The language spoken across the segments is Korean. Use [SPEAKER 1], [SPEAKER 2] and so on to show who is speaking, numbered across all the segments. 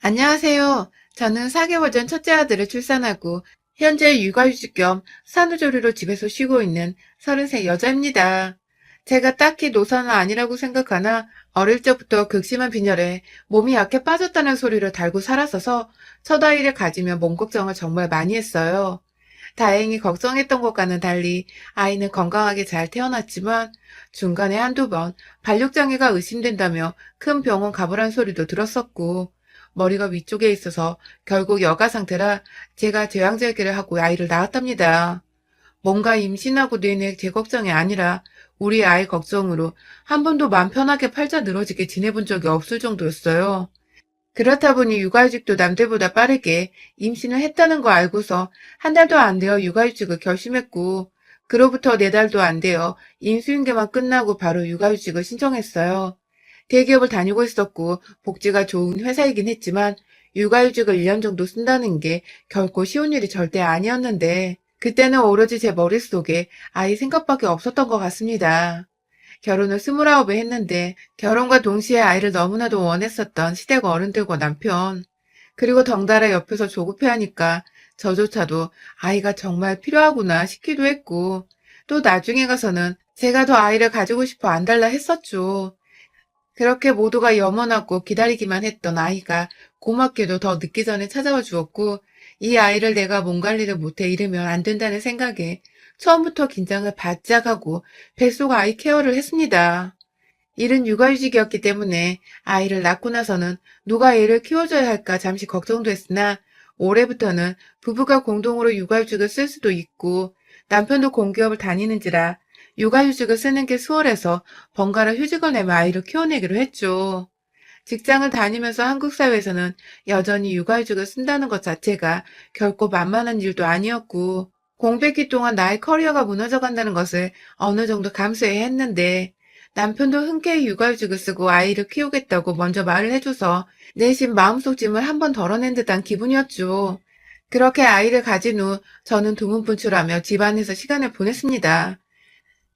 [SPEAKER 1] 안녕하세요. 저는 4개월 전 첫째 아들을 출산하고 현재 육아휴직 겸 산후조리로 집에서 쉬고 있는 33 여자입니다. 제가 딱히 노사는 아니라고 생각하나 어릴 적부터 극심한 빈혈에 몸이 약해 빠졌다는 소리를 달고 살았어서 첫 아이를 가지며 몸 걱정을 정말 많이 했어요. 다행히 걱정했던 것과는 달리 아이는 건강하게 잘 태어났지만 중간에 한두 번 발육장애가 의심된다며 큰 병원 가보란 소리도 들었었고 머리가 위쪽에 있어서 결국 여가 상태라 제가 제왕절개를 하고 아이를 낳았답니다. 뭔가 임신하고 내내 제 걱정이 아니라 우리 아이 걱정으로 한 번도 맘 편하게 팔자 늘어지게 지내본 적이 없을 정도였어요. 그렇다 보니 육아휴직도 남들보다 빠르게 임신을 했다는 거 알고서 한 달도 안 되어 육아휴직을 결심했고, 그로부터 4달도 안 되어 임수인계만 끝나고 바로 육아휴직을 신청했어요. 대기업을 다니고 있었고 복지가 좋은 회사이긴 했지만 육아휴직을 1년 정도 쓴다는 게 결코 쉬운 일이 절대 아니었는데 그때는 오로지 제 머릿속에 아이 생각밖에 없었던 것 같습니다. 결혼을 29에 했는데 결혼과 동시에 아이를 너무나도 원했었던 시댁 어른들과 남편, 그리고 덩달아 옆에서 조급해하니까 저조차도 아이가 정말 필요하구나 싶기도 했고, 또 나중에 가서는 제가 더 아이를 가지고 싶어 안달나 했었죠. 그렇게 모두가 염원하고 기다리기만 했던 아이가 고맙게도 더 늦기 전에 찾아와 주었고, 이 아이를 내가 몸 관리를 못해 잃으면 안 된다는 생각에 처음부터 긴장을 바짝 하고 뱃속 아이 케어를 했습니다. 일은 육아휴직이었기 때문에 아이를 낳고 나서는 누가 애를 키워줘야 할까 잠시 걱정도 했으나 올해부터는 부부가 공동으로 육아휴직을 쓸 수도 있고 남편도 공기업을 다니는지라 육아휴직을 쓰는 게 수월해서 번갈아 휴직을 내며 아이를 키워내기로 했죠. 직장을 다니면서 한국 사회에서는 여전히 육아휴직을 쓴다는 것 자체가 결코 만만한 일도 아니었고 공백기 동안 나의 커리어가 무너져 간다는 것을 어느 정도 감수해야 했는데 남편도 흔쾌히 육아휴직을 쓰고 아이를 키우겠다고 먼저 말을 해줘서 내심 마음속 짐을 한 번 덜어낸 듯한 기분이었죠. 그렇게 아이를 가진 후 저는 두문분출하며 집안에서 시간을 보냈습니다.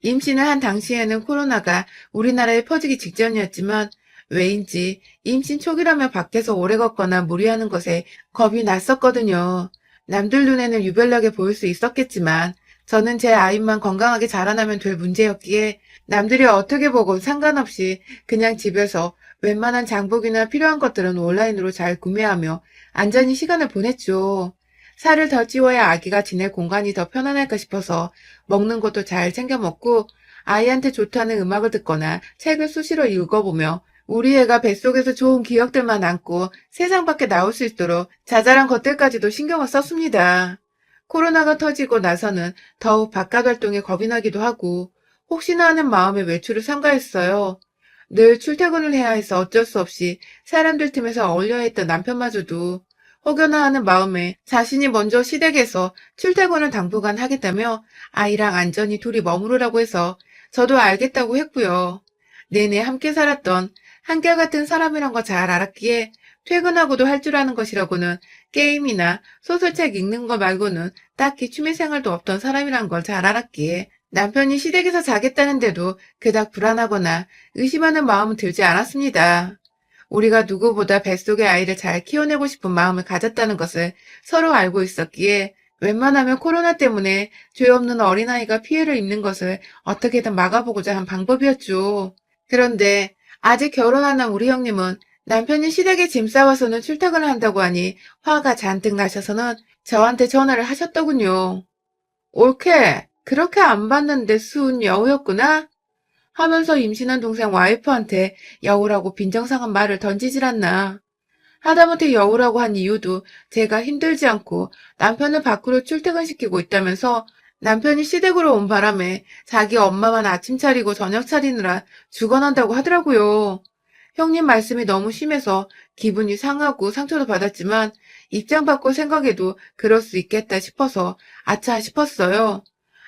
[SPEAKER 1] 임신을 한 당시에는 코로나가 우리나라에 퍼지기 직전이었지만 왜인지 임신 초기라며 밖에서 오래 걷거나 무리하는 것에 겁이 났었거든요. 남들 눈에는 유별나게 보일 수 있었겠지만 저는 제 아이만 건강하게 자라나면 될 문제였기에 남들이 어떻게 보건 상관없이 그냥 집에서 웬만한 장복이나 필요한 것들은 온라인으로 잘 구매하며 안전히 시간을 보냈죠. 살을 더 찌워야 아기가 지낼 공간이 더 편안할까 싶어서 먹는 것도 잘 챙겨 먹고 아이한테 좋다는 음악을 듣거나 책을 수시로 읽어보며 우리 애가 뱃속에서 좋은 기억들만 안고 세상 밖에 나올 수 있도록 자잘한 것들까지도 신경을 썼습니다. 코로나가 터지고 나서는 더욱 바깥 활동에 겁이 나기도 하고 혹시나 하는 마음에 외출을 삼가했어요. 늘 출퇴근을 해야 해서 어쩔 수 없이 사람들 틈에서 어울려야 했던 남편마저도 혹여나 하는 마음에 자신이 먼저 시댁에서 출퇴근을 당분간 하겠다며 아이랑 안전히 둘이 머무르라고 해서 저도 알겠다고 했고요. 내내 함께 살았던 한결같은 사람이란 거 잘 알았기에 퇴근하고도 할 줄 아는 것이라고는 게임이나 소설책 읽는 거 말고는 딱히 취미생활도 없던 사람이란 걸 잘 알았기에 남편이 시댁에서 자겠다는데도 그닥 불안하거나 의심하는 마음은 들지 않았습니다. 우리가 누구보다 뱃속의 아이를 잘 키워내고 싶은 마음을 가졌다는 것을 서로 알고 있었기에 웬만하면 코로나 때문에 죄 없는 어린아이가 피해를 입는 것을 어떻게든 막아보고자 한 방법이었죠. 그런데 아직 결혼 안 한 우리 형님은 남편이 시댁에 짐 싸와서는 출퇴근을 한다고 하니 화가 잔뜩 나셔서는 저한테 전화를 하셨더군요. 옳게 그렇게 안 봤는데 수은 여우였구나? 하면서 임신한 동생 와이프한테 여우라고 빈정상한 말을 던지질 않나. 하다못해 여우라고 한 이유도 제가 힘들지 않고 남편을 밖으로 출퇴근시키고 있다면서 남편이 시댁으로 온 바람에 자기 엄마만 아침 차리고 저녁 차리느라 죽어난다고 하더라고요. 형님 말씀이 너무 심해서 기분이 상하고 상처도 받았지만 입장 바꿀 생각에도 그럴 수 있겠다 싶어서 아차 싶었어요.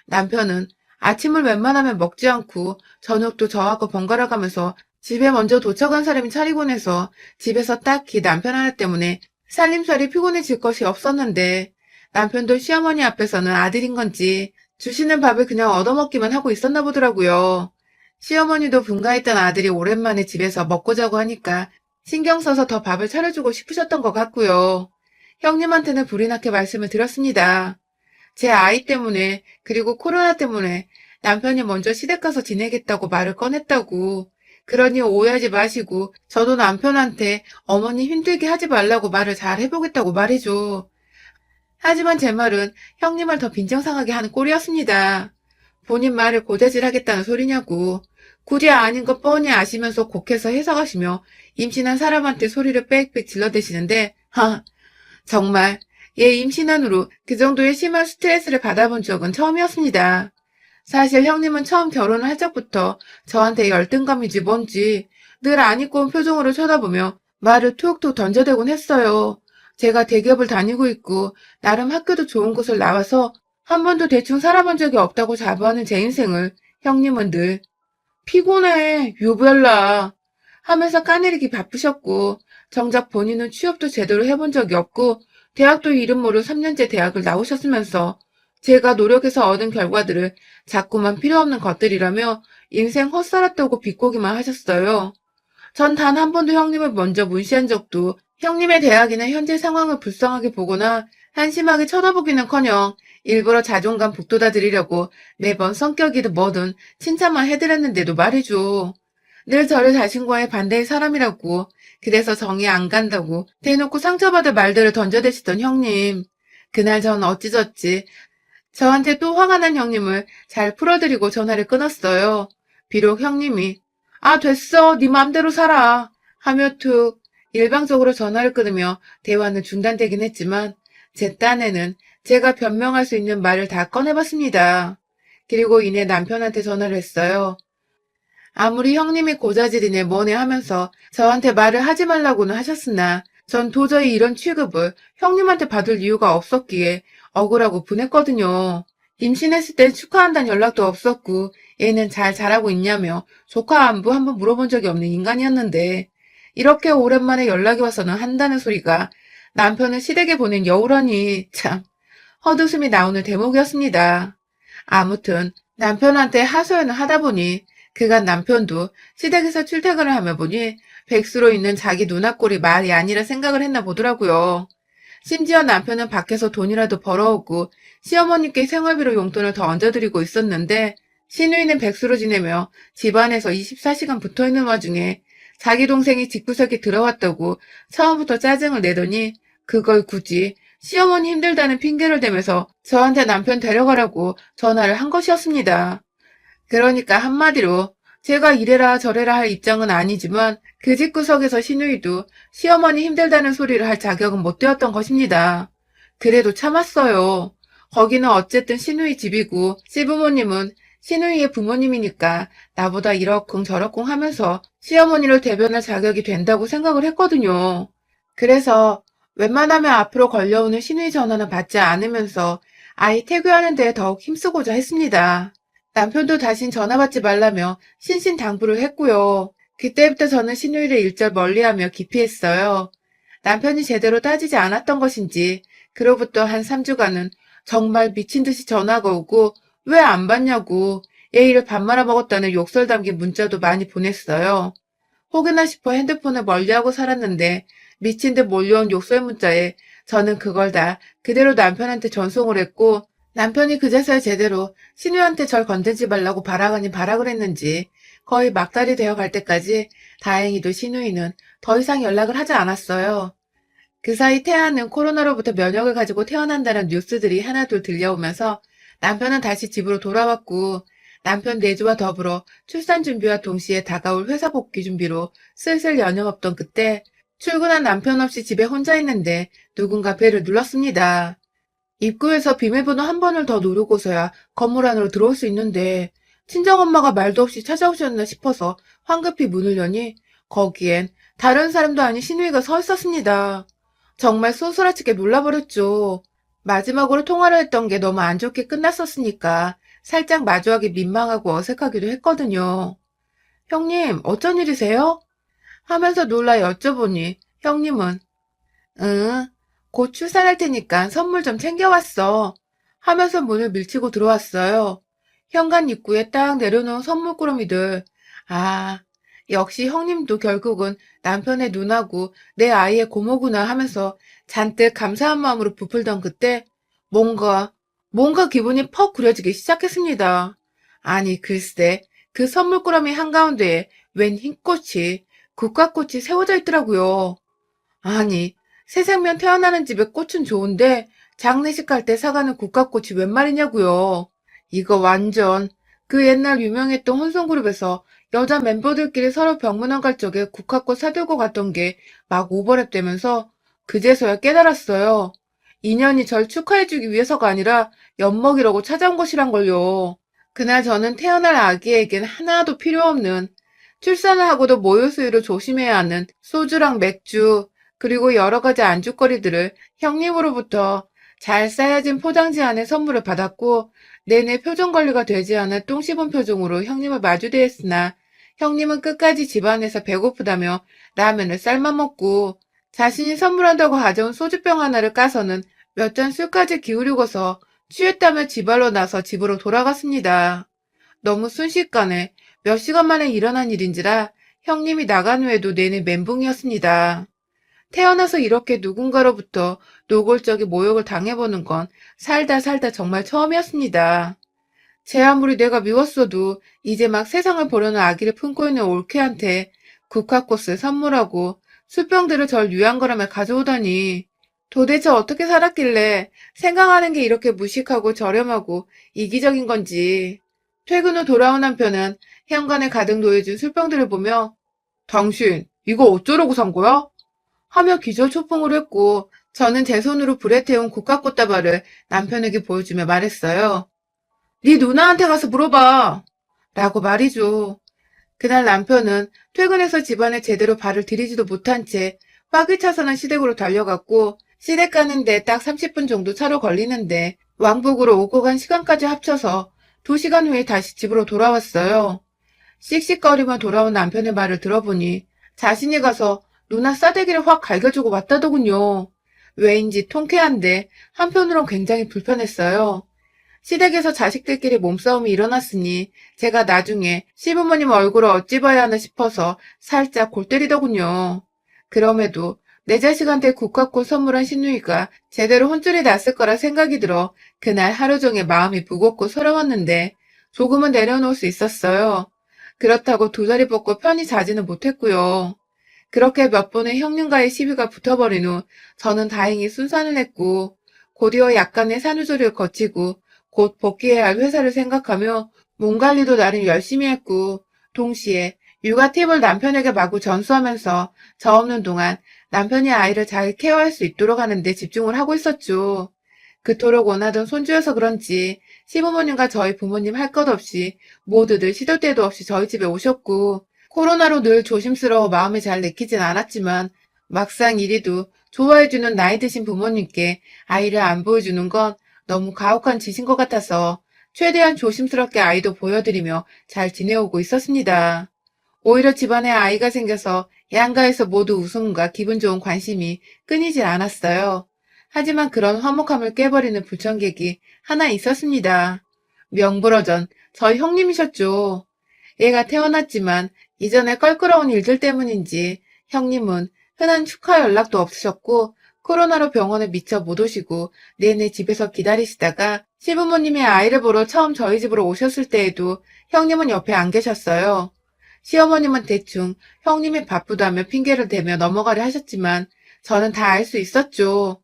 [SPEAKER 1] 남편은 아침을 웬만하면 먹지 않고 저녁도 저하고 번갈아 가면서 집에 먼저 도착한 사람이 차리곤 해서 집에서 딱히 남편 하나 때문에 살림살이 피곤해질 것이 없었는데 남편도 시어머니 앞에서는 아들인 건지 주시는 밥을 그냥 얻어먹기만 하고 있었나 보더라고요. 시어머니도 분가했던 아들이 오랜만에 집에서 먹고 자고 하니까 신경 써서 더 밥을 차려주고 싶으셨던 것 같고요. 형님한테는 불이 나게 말씀을 드렸습니다. 제 아이 때문에 그리고 코로나 때문에 남편이 먼저 시댁 가서 지내겠다고 말을 꺼냈다고. 그러니 오해하지 마시고 저도 남편한테 어머니 힘들게 하지 말라고 말을 잘 해보겠다고 말이죠. 하지만 제 말은 형님을 더 빈정상하게 하는 꼴이었습니다. 본인 말을 고자질하겠다는 소리냐고. 굳이 아닌 것 뻔히 아시면서 곡해서 해석하시며 임신한 사람한테 소리를 빽빽 질러대시는데 정말 얘 임신한 후로 그 정도의 심한 스트레스를 받아본 적은 처음이었습니다. 사실 형님은 처음 결혼을 할 적부터 저한테 열등감이지 뭔지 늘 안 입고 온 표정으로 쳐다보며 말을 툭툭 던져대곤 했어요. 제가 대기업을 다니고 있고 나름 학교도 좋은 곳을 나와서 한 번도 대충 살아본 적이 없다고 자부하는 제 인생을 형님은 늘 피곤해, 유별나 하면서 까내리기 바쁘셨고 정작 본인은 취업도 제대로 해본 적이 없고 대학도 이름 모를 3년제 대학을 나오셨으면서 제가 노력해서 얻은 결과들을 자꾸만 필요없는 것들이라며 인생 헛살았다고 비꼬기만 하셨어요. 전 단 한 번도 형님을 먼저 무시한 적도 형님의 대학이나 현재 상황을 불쌍하게 보거나 한심하게 쳐다보기는커녕 일부러 자존감 북돋아 드리려고 매번 성격이든 뭐든 칭찬만 해드렸는데도 말이죠. 늘 저를 자신과의 반대의 사람이라고 그래서 정이 안 간다고 대놓고 상처받을 말들을 던져대시던 형님. 그날 전 어찌저찌 저한테 또 화가 난 형님을 잘 풀어드리고 전화를 끊었어요. 비록 형님이 아 됐어 네 맘대로 살아 하며 툭 일방적으로 전화를 끊으며 대화는 중단되긴 했지만 제 딴에는 제가 변명할 수 있는 말을 다 꺼내봤습니다. 그리고 이내 남편한테 전화를 했어요. 아무리 형님이 고자질이네 뭐네 하면서 저한테 말을 하지 말라고는 하셨으나 전 도저히 이런 취급을 형님한테 받을 이유가 없었기에 억울하고 분했거든요. 임신했을 땐 축하한다는 연락도 없었고 애는 잘 자라고 있냐며 조카 안부 한번 물어본 적이 없는 인간이었는데 이렇게 오랜만에 연락이 와서는 한다는 소리가 남편을 시댁에 보낸 여우라니 참 헛웃음이 나오는 대목이었습니다. 아무튼 남편한테 하소연을 하다 보니 그간 남편도 시댁에서 출퇴근을 하며 보니 백수로 있는 자기 누나 꼴이 말이 아니라 생각을 했나 보더라고요. 심지어 남편은 밖에서 돈이라도 벌어오고 시어머님께 생활비로 용돈을 더 얹어드리고 있었는데 시누이는 백수로 지내며 집안에서 24시간 붙어있는 와중에 자기 동생이 집구석에 들어왔다고 처음부터 짜증을 내더니 그걸 굳이 시어머니 힘들다는 핑계를 대면서 저한테 남편 데려가라고 전화를 한 것이었습니다. 그러니까 한마디로 제가 이래라 저래라 할 입장은 아니지만 그 집구석에서 시누이도 시어머니 힘들다는 소리를 할 자격은 못 되었던 것입니다. 그래도 참았어요. 거기는 어쨌든 시누이 집이고 시부모님은 시누이의 부모님이니까 나보다 이러쿵 저러쿵 하면서 시어머니를 대변할 자격이 된다고 생각을 했거든요. 그래서 웬만하면 앞으로 걸려오는 시누이 전화는 받지 않으면서 아이 태교하는 데 더욱 힘쓰고자 했습니다. 남편도 다신 전화 받지 말라며 신신당부를 했고요. 그때부터 저는 시누이를 일절 멀리하며 기피했어요. 남편이 제대로 따지지 않았던 것인지 그로부터 한 3주간은 정말 미친 듯이 전화가 오고 왜 안 받냐고 예의를 밥 말아먹었다는 욕설 담긴 문자도 많이 보냈어요. 혹여나 싶어 핸드폰을 멀리하고 살았는데 미친 듯 몰려온 욕설 문자에 저는 그걸 다 그대로 남편한테 전송을 했고 남편이 그제서야 제대로 신우한테 절 건들지 말라고 바라가니 바락을 했는지 거의 막달이 되어 갈 때까지 다행히도 신우이는 더 이상 연락을 하지 않았어요. 그 사이 태아는 코로나로부터 면역을 가지고 태어난다는 뉴스들이 하나둘 들려오면서 남편은 다시 집으로 돌아왔고 남편 내조와 더불어 출산 준비와 동시에 다가올 회사 복귀 준비로 슬슬 연영없던 그때 출근한 남편 없이 집에 혼자 있는데 누군가 배를 눌렀습니다. 입구에서 비밀번호 한 번을 더 누르고서야 건물 안으로 들어올 수 있는데 친정엄마가 말도 없이 찾아오셨나 싶어서 황급히 문을 여니 거기엔 다른 사람도 아닌 시누이가 서 있었습니다. 정말 소스라치게 놀라버렸죠. 마지막으로 통화를 했던 게 너무 안 좋게 끝났었으니까 살짝 마주하기 민망하고 어색하기도 했거든요. 형님, 어쩐 일이세요? 하면서 놀라 여쭤보니 형님은 응, 곧 출산할 테니까 선물 좀 챙겨왔어. 하면서 문을 밀치고 들어왔어요. 현관 입구에 딱 내려놓은 선물 꾸러미들. 아, 역시 형님도 결국은 남편의 누나고 내 아이의 고모구나 하면서 잔뜩 감사한 마음으로 부풀던 그때 뭔가, 뭔가 기분이 퍽 구려지기 시작했습니다. 아니, 글쎄, 그 선물꾸러미 한가운데에 웬 흰꽃이, 국화꽃이 세워져 있더라고요. 아니, 새 생명 태어나는 집에 꽃은 좋은데 장례식 갈 때 사가는 국화꽃이 웬 말이냐고요. 이거 완전 그 옛날 유명했던 혼성그룹에서 여자 멤버들끼리 서로 병문안 갈 적에 국화꽃 사들고 갔던 게 막 오버랩 되면서 그제서야 깨달았어요. 인연이 절 축하해주기 위해서가 아니라 엿먹이려고 찾아온 것이란 걸요. 그날 저는 태어날 아기에겐 하나도 필요 없는, 출산을 하고도 모유 수유를 조심해야 하는 소주랑 맥주, 그리고 여러 가지 안주거리들을 형님으로부터 잘 싸여진 포장지 안에 선물을 받았고, 내내 표정 관리가 되지 않은 똥 씹은 표정으로 형님을 마주대했으나 형님은 끝까지 집안에서 배고프다며 라면을 삶아 먹고 자신이 선물한다고 가져온 소주병 하나를 까서는 몇 잔 술까지 기울이고서 취했다며 지발로 나서 집으로 돌아갔습니다. 너무 순식간에 몇 시간 만에 일어난 일인지라 형님이 나간 후에도 내내 멘붕이었습니다. 태어나서 이렇게 누군가로부터 노골적인 모욕을 당해보는 건 살다 살다 정말 처음이었습니다. 제 아무리 내가 미웠어도 이제 막 세상을 보려는 아기를 품고 있는 올케한테 국화꽃을 선물하고 술병들을 절 위한 거라며 가져오다니 도대체 어떻게 살았길래 생각하는 게 이렇게 무식하고 저렴하고 이기적인 건지. 퇴근 후 돌아온 남편은 현관에 가득 놓여진 술병들을 보며 당신 이거 어쩌려고 산 거야? 하며 기절초풍을 했고 저는 제 손으로 불에 태운 국화꽃다발을 남편에게 보여주며 말했어요. 네 누나한테 가서 물어봐. 라고 말이죠. 그날 남편은 퇴근해서 집안에 제대로 발을 들이지도 못한 채 화기차선한 시댁으로 달려갔고 시댁 가는데 딱 30분 정도 차로 걸리는데 왕복으로 오고 간 시간까지 합쳐서 2시간 후에 다시 집으로 돌아왔어요. 씩씩거리며 돌아온 남편의 말을 들어보니 자신이 가서 누나 싸대기를 확 갈겨주고 왔다더군요. 왜인지 통쾌한데 한편으론 굉장히 불편했어요. 시댁에서 자식들끼리 몸싸움이 일어났으니 제가 나중에 시부모님 얼굴을 어찌 봐야 하나 싶어서 살짝 골 때리더군요. 그럼에도 내 자식한테 국화꽃 선물한 시누이가 제대로 혼쭐이 났을 거라 생각이 들어 그날 하루 종일 마음이 무겁고 서러웠는데 조금은 내려놓을 수 있었어요. 그렇다고 두 다리 뻗고 편히 자지는 못했고요. 그렇게 몇 번의 형님과의 시비가 붙어버린 후 저는 다행히 순산을 했고 곧이어 약간의 산후조리를 거치고 곧 복귀해야 할 회사를 생각하며 몸 관리도 나름 열심히 했고 동시에 육아 팁을 남편에게 마구 전수하면서 저 없는 동안 남편이 아이를 잘 케어할 수 있도록 하는 데 집중을 하고 있었죠. 그토록 원하던 손주여서 그런지 시부모님과 저희 부모님 할 것 없이 모두들 시도 때도 없이 저희 집에 오셨고 코로나로 늘 조심스러워 마음에 잘 내키진 않았지만 막상 이리도 좋아해주는 나이 드신 부모님께 아이를 안 보여주는 건 너무 가혹한 짓인 것 같아서 최대한 조심스럽게 아이도 보여드리며 잘 지내오고 있었습니다. 오히려 집안에 아이가 생겨서 양가에서 모두 웃음과 기분 좋은 관심이 끊이질 않았어요. 하지만 그런 화목함을 깨버리는 불청객이 하나 있었습니다. 명불허전 저희 형님이셨죠. 애가 태어났지만 이전에 껄끄러운 일들 때문인지 형님은 흔한 축하 연락도 없으셨고 코로나로 병원에 미처 못 오시고 내내 집에서 기다리시다가 시부모님이 아이를 보러 처음 저희 집으로 오셨을 때에도 형님은 옆에 안 계셨어요. 시어머님은 대충 형님이 바쁘다며 핑계를 대며 넘어가려 하셨지만 저는 다 알 수 있었죠.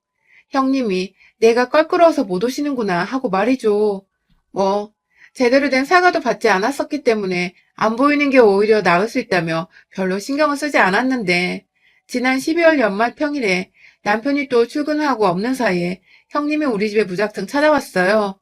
[SPEAKER 1] 형님이 내가 껄끄러워서 못 오시는구나 하고 말이죠. 뭐 제대로 된 사과도 받지 않았었기 때문에 안 보이는 게 오히려 나을 수 있다며 별로 신경을 쓰지 않았는데 지난 12월 연말 평일에 남편이 또 출근하고 없는 사이에 형님이 우리 집에 무작정 찾아왔어요.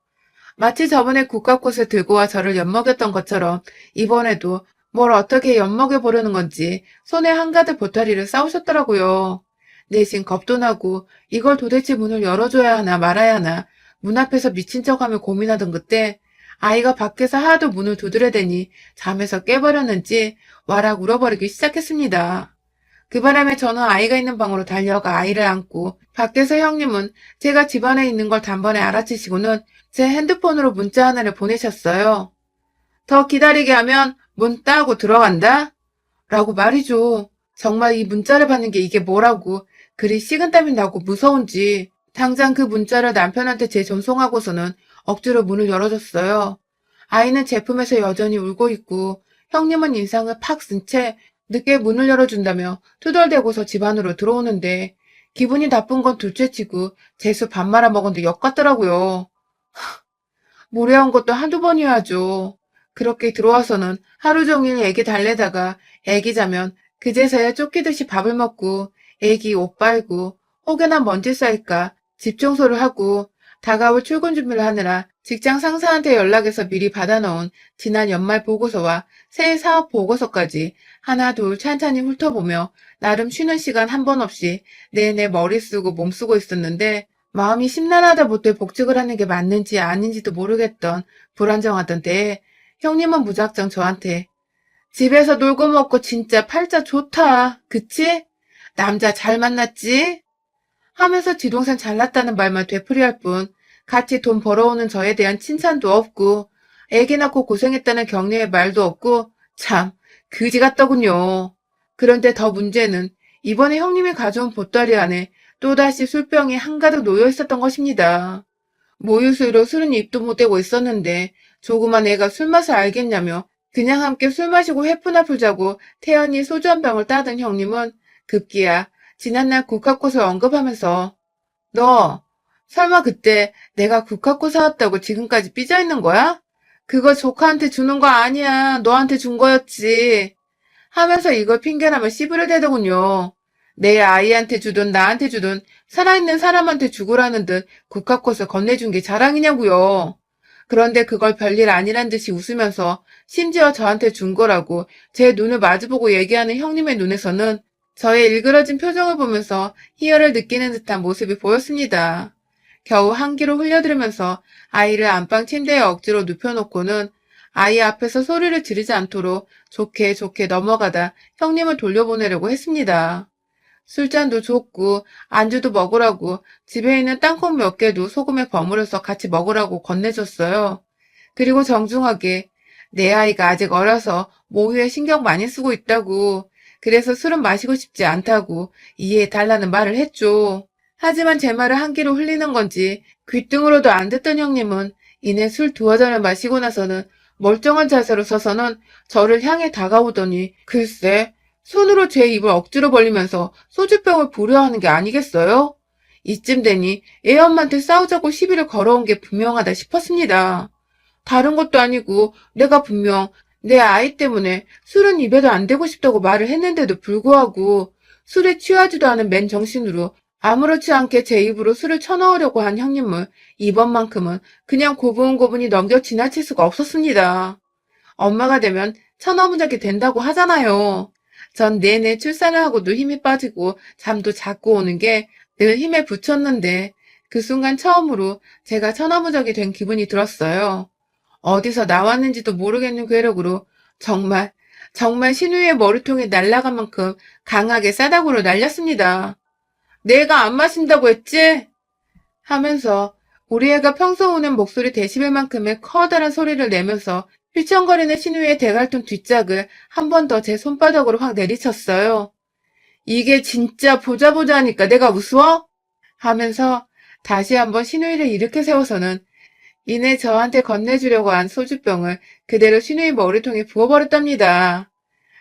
[SPEAKER 1] 마치 저번에 국화꽃을 들고 와 저를 엿먹였던 것처럼 이번에도 뭘 어떻게 엿먹여보려는 건지 손에 한가득 보따리를 싸우셨더라고요. 내심 겁도 나고 이걸 도대체 문을 열어줘야 하나 말아야 하나 문 앞에서 미친 척하며 고민하던 그때 아이가 밖에서 하도 문을 두드려대니 잠에서 깨버렸는지 와락 울어버리기 시작했습니다. 그 바람에 저는 아이가 있는 방으로 달려가 아이를 안고 밖에서 형님은 제가 집안에 있는 걸 단번에 알아채시고는 제 핸드폰으로 문자 하나를 보내셨어요. 더 기다리게 하면 문 따고 들어간다? 라고 말이죠. 정말 이 문자를 받는 게 이게 뭐라고 그리 식은땀이 나고 무서운지 당장 그 문자를 남편한테 재전송하고서는 억지로 문을 열어줬어요. 아이는 제품에서 여전히 울고 있고 형님은 인상을 팍 쓴 채 늦게 문을 열어준다며 투덜대고서 집 안으로 들어오는데 기분이 나쁜 건 둘째치고 재수 밥 말아 먹었는데 역 같더라고요. 무례한 것도 한두 번이어야죠. 그렇게 들어와서는 하루 종일 애기 달래다가 애기 자면 그제서야 쫓기듯이 밥을 먹고 애기 옷 빨고 혹여나 먼지 쌓일까 집 청소를 하고 다가올 출근 준비를 하느라 직장 상사한테 연락해서 미리 받아놓은 지난 연말 보고서와 새해 사업 보고서까지 하나 둘 찬찬히 훑어보며 나름 쉬는 시간 한 번 없이 내내 머리 쓰고 몸 쓰고 있었는데 마음이 심란하다 못해 복직을 하는 게 맞는지 아닌지도 모르겠던 불안정하던 때에 형님은 무작정 저한테 집에서 놀고 먹고 진짜 팔자 좋다. 그치? 남자 잘 만났지? 하면서 지동생 잘났다는 말만 되풀이할 뿐 같이 돈 벌어오는 저에 대한 칭찬도 없고 애기 낳고 고생했다는 격려의 말도 없고 참 그지 같더군요. 그런데 더 문제는 이번에 형님이 가져온 보따리 안에 또다시 술병이 한가득 놓여 있었던 것입니다. 모유수로 술은 입도 못 대고 있었는데 조그만 애가 술맛을 알겠냐며 그냥 함께 술 마시고 회푸나 풀자고 태연히 소주 한 병을 따든 형님은 급기야 지난날 국화꽃을 언급하면서 너 설마 그때 내가 국화꽃 사왔다고 지금까지 삐져있는 거야? 그거 조카한테 주는 거 아니야. 너한테 준 거였지. 하면서 이걸 핑계라며 씨부를 대더군요. 내 아이한테 주든 나한테 주든 살아있는 사람한테 주고라는 듯 국화꽃을 건네준 게 자랑이냐고요. 그런데 그걸 별일 아니란 듯이 웃으면서 심지어 저한테 준 거라고 제 눈을 마주보고 얘기하는 형님의 눈에서는 저의 일그러진 표정을 보면서 희열을 느끼는 듯한 모습이 보였습니다. 겨우 한기로 흘려들으면서 아이를 안방 침대에 억지로 눕혀놓고는 아이 앞에서 소리를 지르지 않도록 좋게 좋게 넘어가다 형님을 돌려보내려고 했습니다. 술잔도 줬고 안주도 먹으라고 집에 있는 땅콩 몇 개도 소금에 버무려서 같이 먹으라고 건네줬어요. 그리고 정중하게 내 아이가 아직 어려서 모유에 신경 많이 쓰고 있다고 그래서 술은 마시고 싶지 않다고 이해해달라는 말을 했죠. 하지만 제 말을 한 귀로 흘리는 건지 귓등으로도 안 듣던 형님은 이내 술 두어 잔을 마시고 나서는 멀쩡한 자세로 서서는 저를 향해 다가오더니 글쎄 손으로 제 입을 억지로 벌리면서 소주병을 부려 하는 게 아니겠어요? 이쯤 되니 애 엄마한테 싸우자고 시비를 걸어온 게 분명하다 싶었습니다. 다른 것도 아니고 내가 분명 내 아이 때문에 술은 입에도 안 대고 싶다고 말을 했는데도 불구하고 술에 취하지도 않은 맨정신으로 아무렇지 않게 제 입으로 술을 쳐넣으려고 한 형님을 이번만큼은 그냥 고분고분히 넘겨 지나칠 수가 없었습니다. 엄마가 되면 천어무적이 된다고 하잖아요. 전 내내 출산을 하고도 힘이 빠지고 잠도 자꾸 오는 게 늘 힘에 부쳤는데 그 순간 처음으로 제가 천어무적이 된 기분이 들었어요. 어디서 나왔는지도 모르겠는 괴력으로 정말 신우의 머리통에 날아간 만큼 강하게 싸다구로 날렸습니다. 내가 안 마신다고 했지? 하면서 우리 애가 평소 우는 목소리 데시벨만큼의 커다란 소리를 내면서 휘청거리는 신우의 대갈통 뒷짝을 한 번 더 제 손바닥으로 확 내리쳤어요. 이게 진짜 보자 하니까 내가 우스워? 하면서 다시 한번 신우이를 일으켜 세워서는 이내 저한테 건네주려고 한 소주병을 그대로 신우이 머리통에 부어버렸답니다.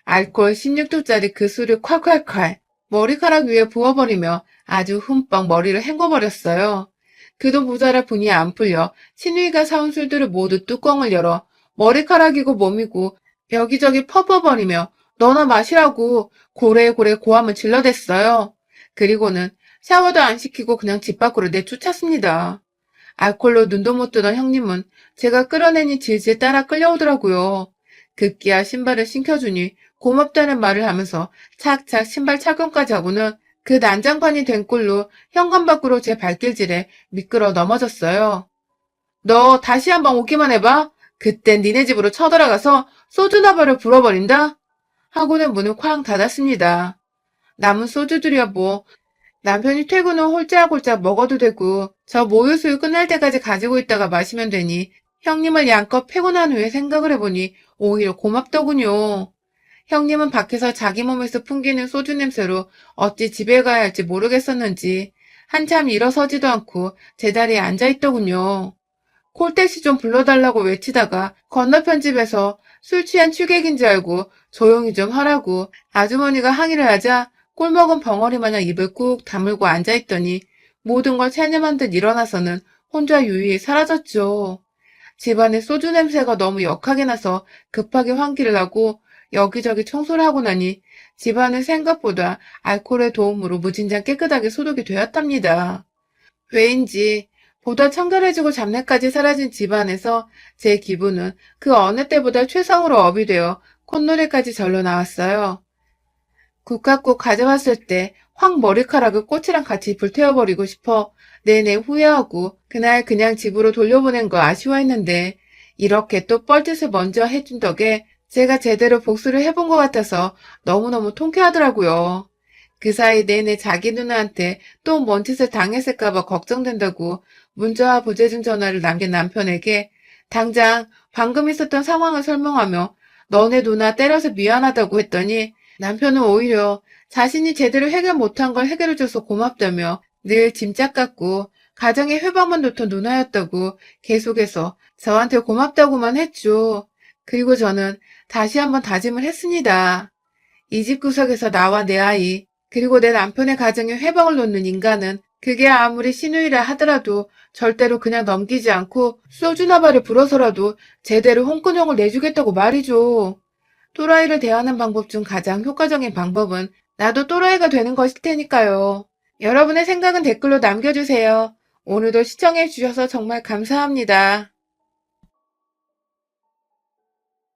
[SPEAKER 1] 알코올 16도짜리 그 술을 콸콸콸 머리카락 위에 부어버리며 아주 흠뻑 머리를 헹궈버렸어요. 그도 모자라 분이 안 풀려 신우이가 사온 술들을 모두 뚜껑을 열어 머리카락이고 몸이고 여기저기 퍼부어버리며 너나 마시라고 고래고래 고함을 질러댔어요. 그리고는 샤워도 안 시키고 그냥 집 밖으로 내쫓았습니다. 알코올로 눈도 못 뜨던 형님은 제가 끌어내니 질질 따라 끌려오더라고요. 급기야 신발을 신겨주니 고맙다는 말을 하면서 착착 신발 착용까지 하고는 그 난장판이 된 꼴로 현관 밖으로 제 발길질에 미끄러 넘어졌어요. 너 다시 한번 오기만 해봐. 그땐 니네 집으로 쳐들어가서 소주나발을 불어버린다. 하고는 문을 쾅 닫았습니다. 남은 소주들이야 뭐 남편이 퇴근 후 홀짝홀짝 먹어도 되고 저 모유수유 끝날 때까지 가지고 있다가 마시면 되니 형님을 양껏 패고 난 후에 생각을 해보니 오히려 고맙더군요. 형님은 밖에서 자기 몸에서 풍기는 소주 냄새로 어찌 집에 가야 할지 모르겠었는지 한참 일어서지도 않고 제자리에 앉아있더군요. 콜택시 좀 불러달라고 외치다가 건너편 집에서 술 취한 취객인 줄 알고 조용히 좀 하라고 아주머니가 항의를 하자 꿀먹은 벙어리 마냥 입을 꾹 다물고 앉아있더니 모든 걸 체념한 듯 일어나서는 혼자 유유히 사라졌죠. 집안에 소주 냄새가 너무 역하게 나서 급하게 환기를 하고 여기저기 청소를 하고 나니 집안은 생각보다 알코올의 도움으로 무진장 깨끗하게 소독이 되었답니다. 왜인지 보다 청결해지고 잡내까지 사라진 집안에서 제 기분은 그 어느 때보다 최상으로 업이 되어 콧노래까지 절로 나왔어요. 국화꽃 가져왔을 때 확 머리카락을 꽃이랑 같이 불태워버리고 싶어 내내 후회하고 그날 그냥 집으로 돌려보낸 거 아쉬워했는데 이렇게 또 뻘짓을 먼저 해준 덕에 제가 제대로 복수를 해본 것 같아서 너무너무 통쾌하더라고요. 그 사이 내내 자기 누나한테 또 뭔 짓을 당했을까봐 걱정된다고 문자와 부재중 전화를 남긴 남편에게 당장 방금 있었던 상황을 설명하며 너네 누나 때려서 미안하다고 했더니 남편은 오히려 자신이 제대로 해결 못한 걸 해결해줘서 고맙다며 늘 짐짝 같고 가정의 회방만 놓던 누나였다고 계속해서 저한테 고맙다고만 했죠. 그리고 저는 다시 한번 다짐을 했습니다. 이 집 구석에서 나와 내 아이, 그리고 내 남편의 가정에 회방을 놓는 인간은 그게 아무리 시누이라 하더라도 절대로 그냥 넘기지 않고 소주나발을 불어서라도 제대로 홍군형을 내주겠다고 말이죠. 또라이를 대하는 방법 중 가장 효과적인 방법은 나도 또라이가 되는 것일 테니까요. 여러분의 생각은 댓글로 남겨주세요. 오늘도 시청해주셔서 정말 감사합니다.